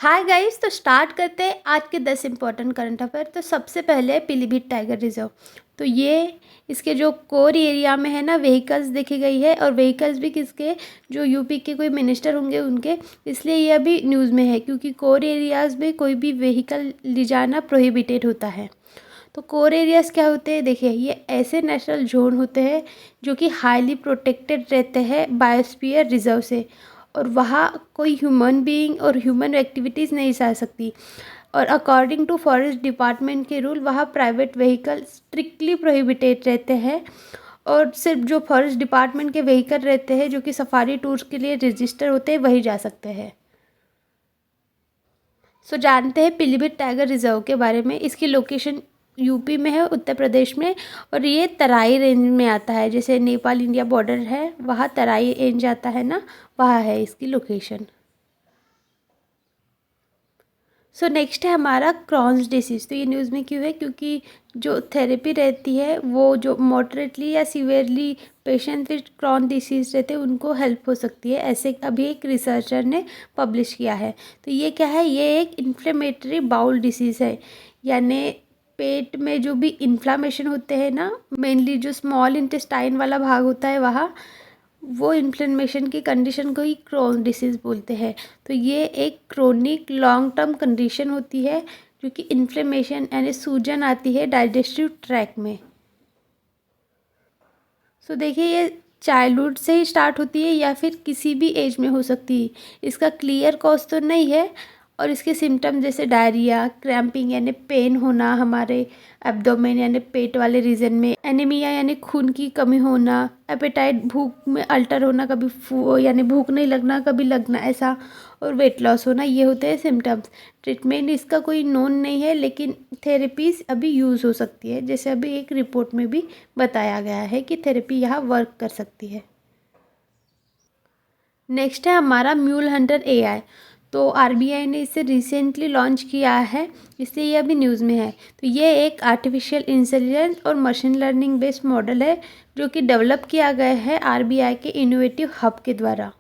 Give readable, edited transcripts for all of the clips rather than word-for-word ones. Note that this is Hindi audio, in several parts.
हाय गाइस, तो स्टार्ट करते हैं आज के 10 इम्पोर्टेंट करंट अफेयर। तो सबसे पहले है पीलीभीत टाइगर रिजर्व। तो ये इसके जो कोर एरिया में है ना, व्हीकल्स देखी गई है, और व्हीकल्स भी किसके, जो यूपी के कोई मिनिस्टर होंगे उनके, इसलिए ये अभी न्यूज़ में है क्योंकि कोर एरियाज़ में कोई भी व्हीकल ले जाना प्रोहिबिटेड होता है। तो कोर एरियाज़ क्या होते हैं, देखिए ये ऐसे नेशनल जोन होते हैं जो कि हाईली प्रोटेक्टेड रहते हैं बायोस्फीयर रिजर्व से, और वहाँ कोई ह्यूमन बीइंग और ह्यूमन एक्टिविटीज़ नहीं जा सकती। और अकॉर्डिंग टू फॉरेस्ट डिपार्टमेंट के रूल वहाँ प्राइवेट व्हीकल स्ट्रिक्टली प्रोहिबिटेड रहते हैं, और सिर्फ जो फॉरेस्ट डिपार्टमेंट के व्हीकल रहते हैं जो कि सफारी टूर्स के लिए रजिस्टर होते हैं वही जा सकते हैं। सो जानते हैं पीलीभीत टाइगर रिजर्व के बारे में। इसकी लोकेशन यूपी में है, उत्तर प्रदेश में, और ये तराई रेंज में आता है। जैसे नेपाल इंडिया बॉर्डर है वहाँ तराई रेंज आता है ना, वहाँ है इसकी लोकेशन। सो नेक्स्ट है हमारा क्रॉन्स डिसीज़। तो ये न्यूज़ में क्यों है, क्योंकि जो थेरेपी रहती है वो जो मॉडरेटली या severely patient with Crohn disease रहते हैं उनको हेल्प हो सकती है, ऐसे अभी एक रिसर्चर ने पब्लिश किया है। तो ये क्या है, ये एक इन्फ्लेमेटरी बाउल डिसीज़ है, यानी पेट में जो भी इन्फ्लामेशन होते हैं ना, मेनली जो स्मॉल इंटेस्टाइन वाला भाग होता है वहाँ, वो इन्फ्लेमेशन की कंडीशन को ही क्रोन डिसीज़ बोलते हैं। तो ये एक क्रोनिक लॉन्ग टर्म कंडीशन होती है जो कि इन्फ्लेमेशन यानी सूजन आती है डाइजेस्टिव ट्रैक में। सो देखिए ये चाइल्डहुड से ही स्टार्ट होती है या फिर किसी भी एज में हो सकती है। इसका क्लियर कॉज तो नहीं है, और इसके सिम्टम जैसे डायरिया, क्रैम्पिंग यानी पेन होना हमारे एब्डोमेन यानी पेट वाले रीजन में, एनीमिया यानी खून की कमी होना, एपेटाइट भूख में अल्टर होना, कभी यानी भूख नहीं लगना कभी लगना ऐसा, और वेट लॉस होना, ये होते हैं सिम्टम्स। ट्रीटमेंट इसका कोई नोन नहीं है, लेकिन थेरेपीज अभी यूज़ हो सकती है, जैसे अभी एक रिपोर्ट में भी बताया गया है कि थेरेपी यहाँ वर्क कर सकती है। नेक्स्ट है हमारा म्यूल हंटर एआई। तो आरबीआई ने इसे रिसेंटली लॉन्च किया है, इसलिए ये अभी न्यूज़ में है। तो ये एक आर्टिफिशियल इंटेलिजेंस और मशीन लर्निंग बेस्ड मॉडल है जो कि डेवलप किया गया है आरबीआई के इनोवेटिव हब के द्वारा।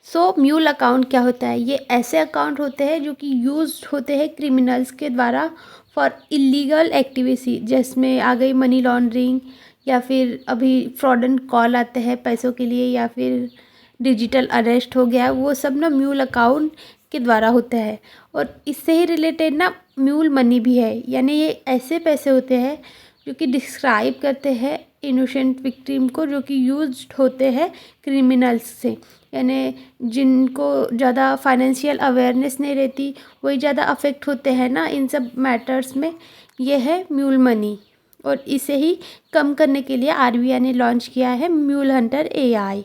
सो म्यूल अकाउंट क्या होता है, ये ऐसे अकाउंट होते हैं जो कि यूज होते हैं क्रिमिनल्स के द्वारा फॉर इलीगल एक्टिविटी, जिसमें आ गई मनी लॉन्ड्रिंग, या फिर अभी फ्रॉडन कॉल आते हैं पैसों के लिए, या फिर डिजिटल अरेस्ट हो गया, वो सब ना म्यूल अकाउंट के द्वारा होता है। और इससे ही रिलेटेड ना म्यूल मनी भी है, यानी ये ऐसे पैसे होते हैं जो कि डिस्क्राइब करते हैं इनोसेंट विक्टिम को, जो कि यूज्ड होते हैं क्रिमिनल्स से, यानी जिनको ज़्यादा फाइनेंशियल अवेयरनेस नहीं रहती वही ज़्यादा अफेक्ट होते हैं ना इन सब मैटर्स में। ये है म्यूल मनी, और इसे ही कम करने के लिए आरबीआई ने लॉन्च किया है म्यूल हंटर एआई।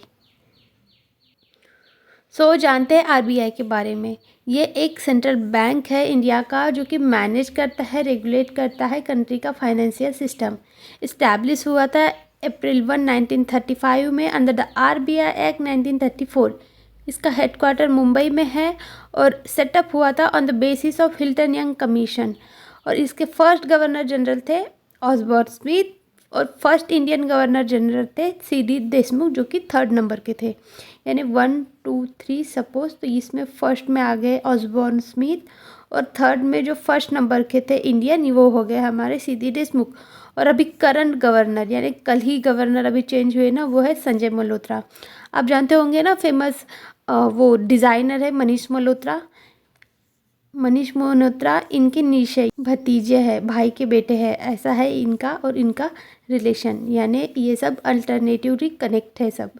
सो जानते हैं आरबीआई के बारे में। ये एक सेंट्रल बैंक है इंडिया का जो कि मैनेज करता है, रेगुलेट करता है कंट्री का फाइनेंशियल सिस्टम। इस्टेब्लिश हुआ था अप्रैल 1 1935 में अंडर द आरबीआई एक्ट 1934। इसका हेडक्वार्टर मुंबई में है, और सेटअप हुआ था on the basis of Hilton young commission. और इसके फर्स्ट गवर्नर जनरल थे ऑसबर्न स्मिथ, और फर्स्ट इंडियन गवर्नर जनरल थे सीडी देशमुख जो कि 3rd नंबर के थे, यानी 1 2 3 सपोज। तो इसमें फर्स्ट में आ गए ऑसबॉर्न स्मिथ, और 3rd में जो फर्स्ट नंबर के थे इंडियन वो हो गए हमारे सीडी देशमुख। और अभी करंट गवर्नर यानी कल ही गवर्नर अभी चेंज हुए ना, वो है संजय मल्होत्रा। आप जानते होंगे ना, फेमस वो डिज़ाइनर है मनीष मल्होत्रा। मनीष मल्होत्रा इनके निशय भतीजे हैं, भाई के बेटे हैं, ऐसा है इनका और इनका रिलेशन, यानी ये सब अल्टरनेटिवली कनेक्ट है सब।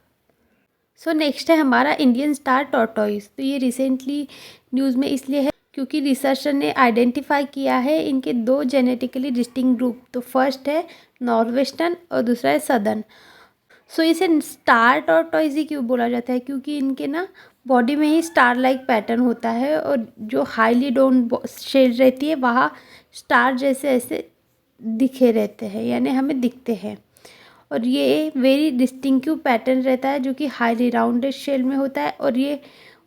सो नेक्स्ट है हमारा इंडियन स्टार टॉर्टोइस। तो ये रिसेंटली न्यूज़ में इसलिए है क्योंकि रिसर्चर ने आइडेंटिफाई किया है इनके 2 जेनेटिकली डिस्टिंक्ट ग्रुप। तो फर्स्ट है नॉर्थ वेस्टर्न और दूसरा है सदर्न। सो इसे स्टार टॉर्टोइस ही क्यों बोला जाता है, क्योंकि इनके ना बॉडी में ही स्टार लाइक पैटर्न होता है, और जो हाईली डोन शेड रहती है वहाँ स्टार जैसे ऐसे दिखे रहते हैं, यानी हमें दिखते हैं। और ये वेरी डिस्टिंक्टिव पैटर्न रहता है जो कि हाईली राउंडेड शेल में होता है, और ये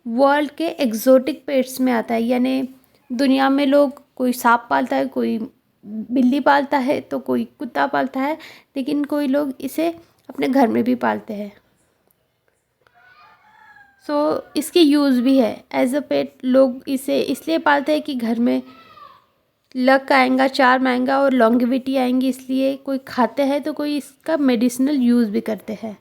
वर्ल्ड के एक्जोटिक पेट्स में आता है। यानी दुनिया में लोग कोई सांप पालता है, कोई बिल्ली पालता है, तो कोई कुत्ता पालता है, लेकिन कोई लोग इसे अपने घर में भी पालते हैं। सो इसके यूज़ भी है एज अ पेट। लोग इसे इसलिए पालते हैं कि घर में लक आएगा, चार्म आएगा और लॉन्गेविटी आएंगी, इसलिए कोई खाते हैं तो कोई इसका मेडिसिनल यूज़ भी करते हैं।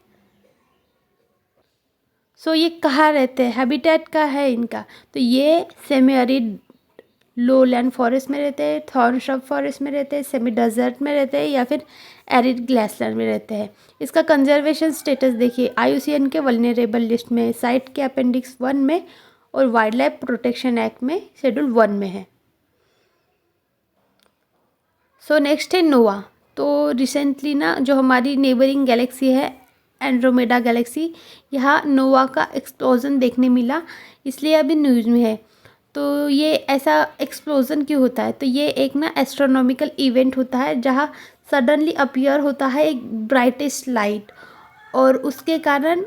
सो ये कहाँ रहते हैं, हैबिटेट का है इनका, तो ये सेमी एरिड लो लैंड फॉरेस्ट में रहते हैं, थॉर्न श्रब फॉरेस्ट में रहते हैं, सेमी डेजर्ट में रहते हैं या फिर एरिड ग्रासलैंड में रहते हैं। इसका कंजर्वेशन स्टेटस देखिए, IUCN के वल्नरेबल लिस्ट में, साइट के अपेंडिक्स 1 में और वाइल्ड लाइफ प्रोटेक्शन एक्ट में शेड्यूल 1 में है। सो नेक्स्ट है नोवा। तो रिसेंटली ना जो हमारी नेबरिंग गैलेक्सी है एंड्रोमेडा गैलेक्सी, यहाँ नोवा का एक्सप्लोजन देखने मिला, इसलिए अभी न्यूज़ में है। तो ये ऐसा एक्सप्लोजन क्यों होता है, तो ये एक ना एस्ट्रोनॉमिकल इवेंट होता है जहाँ सडनली अपीयर होता है एक ब्राइटेस्ट लाइट, और उसके कारण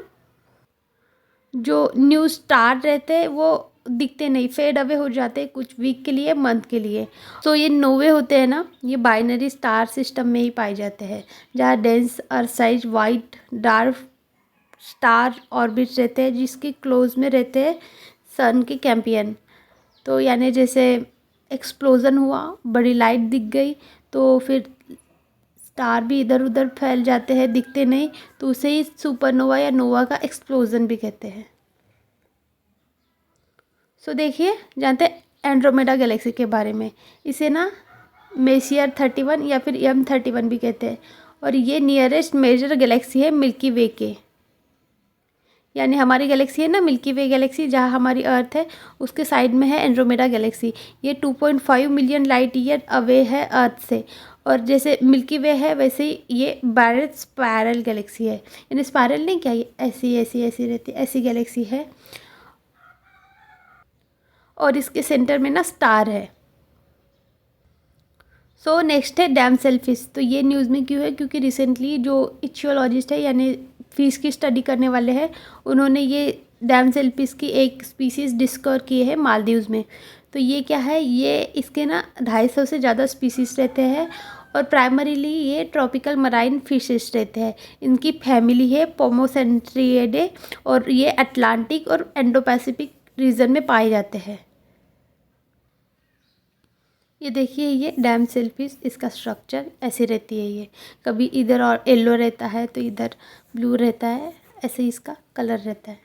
जो न्यू स्टार रहते हैं वो दिखते नहीं, फेड अवे हो जाते हैं कुछ वीक के लिए, मंथ के लिए। तो ये नोवे होते हैं ना, ये बाइनरी स्टार सिस्टम में ही पाए जाते हैं, जहाँ dense earth size white dark star orbit रहते हैं जिसके क्लोज में रहते हैं सन के कैंपियन। तो यानी जैसे एक्सप्लोज़न हुआ, बड़ी लाइट दिख गई, तो फिर स्टार भी इधर उधर फैल जाते हैं, दिखते नहीं, तो उसे ही सुपरनोवा या नोवा का एक्सप्लोज़न भी कहते हैं। सो देखिए, जानते हैं एंड्रोमेडा गैलेक्सी के बारे में, इसे ना मेसियर 31 या फिर M31 भी कहते हैं, और ये नियरेस्ट मेजर गैलेक्सी है मिल्की वे के। यानी हमारी गैलेक्सी है ना मिल्की वे गैलेक्सी, जहाँ हमारी अर्थ है उसके साइड में है एंड्रोमेडा गैलेक्सी। ये 2.5 मिलियन लाइट ईयर अवे है अर्थ से, और जैसे मिल्की वे है वैसे ही ये बैरेट स्पायरल गैलेक्सी है। यानी स्पायरल नहीं, क्या ये ऐसी ऐसी ऐसी रहती है, ऐसी गैलेक्सी है, और इसके सेंटर में ना स्टार है। सो नेक्स्ट है डैम सेलफिश। तो ये न्यूज़ में क्यों है, क्योंकि रिसेंटली जो इचियोलॉजिस्ट है यानी फिश की स्टडी करने वाले हैं, उन्होंने ये डैम सेलफिश की एक स्पीसीज़ डिस्कवर की है मालदीव्स में। तो ये क्या है, ये इसके ना 250 से ज़्यादा स्पीसीज़ रहते हैं, और प्राइमरीली ये ट्रॉपिकल मराइन फिशेस रहते हैं। इनकी फैमिली है पोमोसेंट्रियडे, और ये अटलांटिक और इंडो पैसिफिक रीजन में पाए जाते हैं। ये देखिए, ये डैम सेलफिश, इसका स्ट्रक्चर ऐसे रहती है, ये कभी इधर और येलो रहता है तो इधर ब्लू रहता है, ऐसे ही इसका कलर रहता है।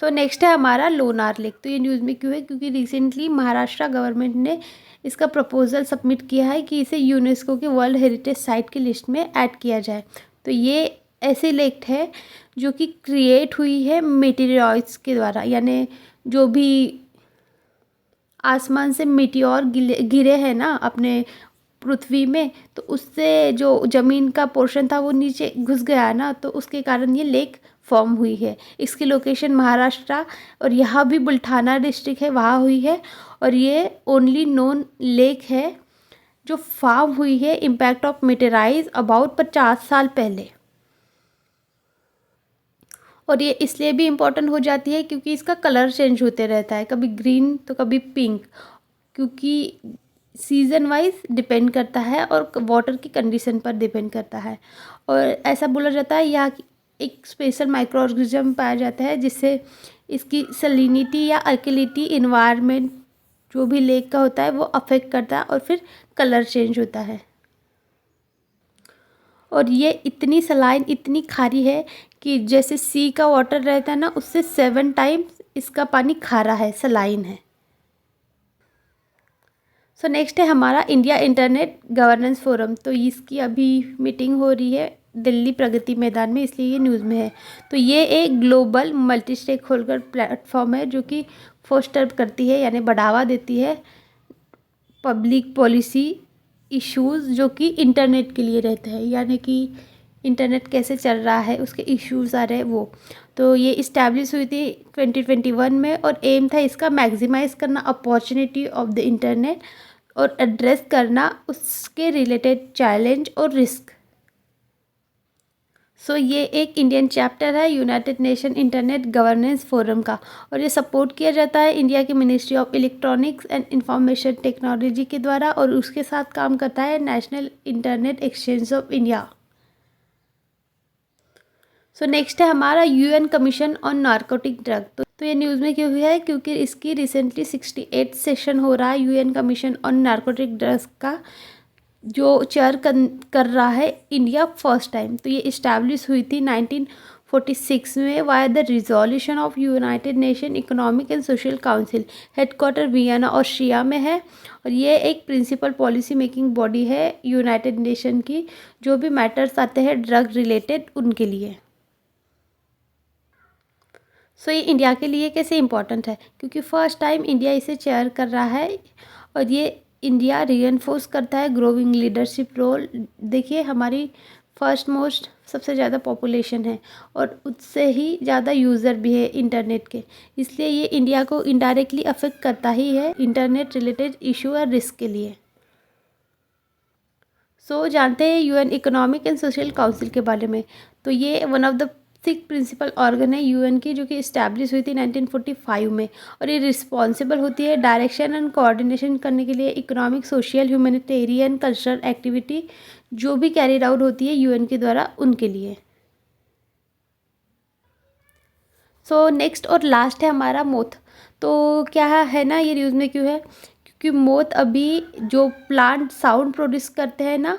सो नेक्स्ट है हमारा लोनार लेक। तो ये न्यूज़ में क्यों है, क्योंकि रिसेंटली महाराष्ट्र गवर्नमेंट ने इसका प्रपोजल सबमिट किया है कि इसे यूनेस्को के वर्ल्ड हेरिटेज साइट की लिस्ट में ऐड किया जाए। तो ये ऐसे लेक है जो कि क्रिएट हुई है मेटेरियल्स के द्वारा, यानी जो भी आसमान से मिटियोर गिरे हैं ना अपने पृथ्वी में, तो उससे जो ज़मीन का पोर्शन था वो नीचे घुस गया ना, तो उसके कारण ये लेक फॉर्म हुई है। इसकी लोकेशन महाराष्ट्र और यहाँ भी बुल्ढाना डिस्ट्रिक्ट है, वहाँ हुई है, और ये ओनली नोन लेक है जो फॉर्म हुई है इम्पैक्ट ऑफ मेटेराइज अबाउट 50 साल पहले। और ये इसलिए भी इम्पोर्टेंट हो जाती है क्योंकि इसका कलर चेंज होते रहता है, कभी ग्रीन तो कभी पिंक, क्योंकि सीज़न वाइज डिपेंड करता है और वाटर की कंडीशन पर डिपेंड करता है। और ऐसा बोला जाता है यहाँ एक स्पेशल माइक्रो ऑर्गेनिज्म पाया जाता है जिससे इसकी सलिनिटी या अल्कलिटी इन्वायरमेंट जो भी लेक का होता है वो अफेक्ट करता है, और फिर कलर चेंज होता है। और ये इतनी सलाइन, इतनी खारी है कि जैसे सी का वाटर रहता है ना, उससे 7 टाइम्स इसका पानी खारा है, सलाइन है। सो नेक्स्ट है हमारा इंडिया इंटरनेट गवर्नेंस फोरम। तो इसकी अभी मीटिंग हो रही है दिल्ली प्रगति मैदान में, इसलिए ये न्यूज़ में है। तो ये एक global multi stakeholder platform है जो कि फोस्टर करती है यानी बढ़ावा देती है पब्लिक पॉलिसी इश्यूज़ जो कि इंटरनेट के लिए रहते हैं, यानी कि इंटरनेट कैसे चल रहा है उसके इश्यूज़ आ रहे हैं वो। तो ये इस्टेब्लिश हुई थी 2021 में, और एम था इसका मैक्सिमाइज़ करना अपॉर्चुनिटी ऑफ द इंटरनेट और एड्रेस करना उसके रिलेटेड चैलेंज और रिस्क। सो ये एक इंडियन चैप्टर है United nation internet governance forum का, और ये सपोर्ट किया जाता है इंडिया की ministry of electronics and information technology के द्वारा, और उसके साथ काम करता है national internet exchange of India. So next है हमारा UN commission on narcotic drug. तो ये न्यूज़ में क्यों हुआ है, क्योंकि इसकी रिसेंटली 68 सेशन हो रहा है UN commission on narcotic drugs का, जो चेयर कर रहा है इंडिया फर्स्ट टाइम। तो ये इस्टेब्लिश हुई थी 1946 में via the resolution of United nation economic and social council. Headquarter Vienna Austria में है और ये एक प्रिंसिपल पॉलिसी मेकिंग बॉडी है यूनाइटेड नेशन की, जो भी मैटर्स आते हैं ड्रग रिलेटेड उनके लिए। सो ये इंडिया के लिए कैसे इम्पोर्टेंट है, क्योंकि फर्स्ट टाइम इंडिया इसे चेयर कर रहा है और ये इंडिया रीएनफोर्स करता है ग्रोइंग लीडरशिप रोल। देखिए हमारी फर्स्ट मोस्ट सबसे ज़्यादा पॉपुलेशन है और उससे ही ज़्यादा यूज़र भी है इंटरनेट के, इसलिए ये इंडिया को इनडायरेक्टली अफेक्ट करता ही है इंटरनेट रिलेटेड इशू और रिस्क के लिए। सो जानते हैं UN economic and social council के बारे में। तो ये one of the 6 principal organ है यूएन की, जो कि इस्टेब्लिश हुई थी 1945 में और ये रिस्पॉन्सिबल होती है डायरेक्शन एंड कोऑर्डिनेशन करने के लिए economic, social, humanitarian, cultural activity जो भी कैरिड आउट होती है यूएन के द्वारा उनके लिए। सो नेक्स्ट और लास्ट है हमारा मोथ। तो क्या है ना, ये न्यूज़ में क्यों है, क्योंकि मोथ अभी जो प्लांट साउंड प्रोड्यूस करते हैं ना,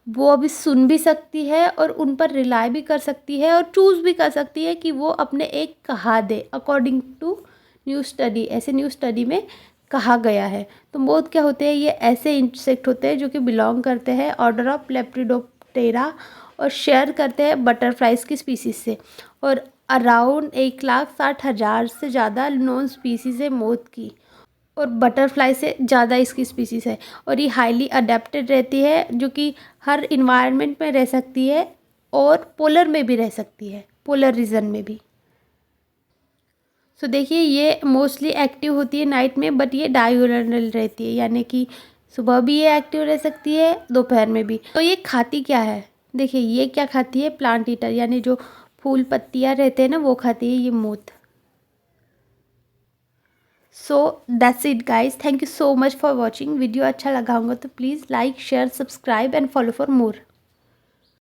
वो अभी सुन भी सकती है और उन पर रिलाई भी कर सकती है और चूज़ भी कर सकती है कि वो अपने एक कहा दे अकॉर्डिंग टू न्यू स्टडी। ऐसे न्यू स्टडी में कहा गया है। तो मोथ क्या होते हैं, ये ऐसे इंसेक्ट होते हैं जो कि बिलोंग करते हैं ऑर्डर ऑफ लेप्रिडोप्टेरा और शेयर करते हैं बटरफ्लाइज की स्पीसीज से, और अराउंड 1,60,000 से ज़्यादा नॉन स्पीसीज़ है मोथ की, और बटरफ्लाई से ज़्यादा इसकी स्पीसीज़ है। और ये हाईली अडेप्टेड रहती है, जो कि हर इन्वायरमेंट में रह सकती है और पोलर में भी रह सकती है, पोलर रीजन में भी। सो देखिए ये मोस्टली एक्टिव होती है नाइट में, बट ये डायurnal रहती है, यानी कि सुबह भी ये एक्टिव रह सकती है, दोपहर में भी। तो ये खाती क्या है, देखिए ये क्या खाती है, प्लांट ईटर, यानी जो फूल पत्तियाँ रहते हैं ना वो खाती है ये moth. So that's it guys, thank you so much for watching. Video अच्छा लगा होगा तो please like, share, subscribe and follow for more.